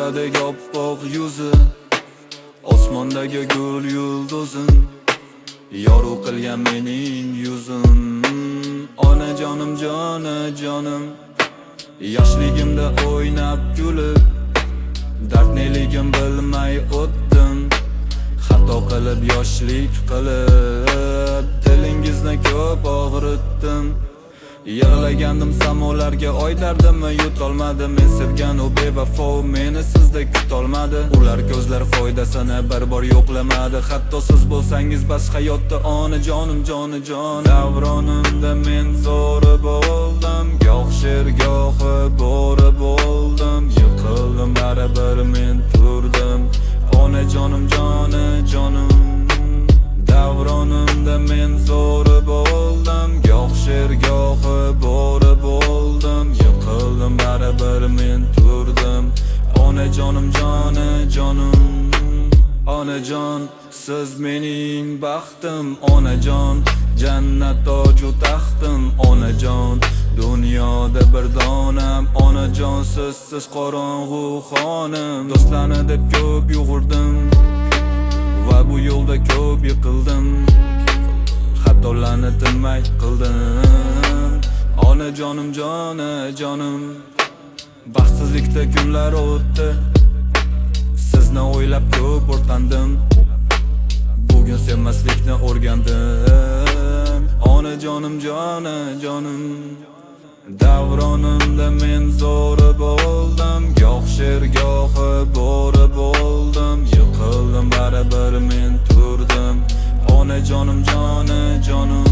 Yoshadek oppoq yuzi, osmondagi gul yulduzim, yorug' qilgan mening yuzim. Onajonim, jonajonim, yoshligimda o'ynab kulib, dard neligim bilmay o'tdim. Xato qilib, yoshlik qilib, dilingizni ko'p og'ritdim. Yig'lagandim samolarga, oylardimmi yutolmadim. Men sevgan u bevafo meni sizdek kutolmadi. Ular ko'zlar foydasini bir bor yo'qlamadi. Hatto siz bo'lsangiz bas hayotda onajonim, jonajon. Davronimda men zo'ri bo'ldim, goh sher gohi bo'ri bo'ldim. Yiqildim, baribir men turdim. Onajonim, jonajonim. Davronimda men zo'ri bo'ldim, goh sher gohi bo'ri bo'ldim. Yiqildim, baribir men turdim. Onajonim, jonajonim. Onajon, siz mening baxtim. Onajon, jannat toju taxtim. Onajon, dunyoda bir donam. Onajon, sizsiz qorong'u xonim. Do'stlarni deb ko'p yug'urdim va bu yo'lda ko'p yiqildim. Xatolarni tinmay qildim. Onajonim, jonajonim. Baxtsizlikda kunlar o'tdi, sizni o'ylab ko'p o'rtandim. Bugun sevmaslikni o'rgandim. Onajonim, jonajonim. Davronimda men zo'ri bo'ldim, goh sher gohi bo'ri bo'ldim. Yiqildim, baribir men turdim. Onajonim, jonajonim.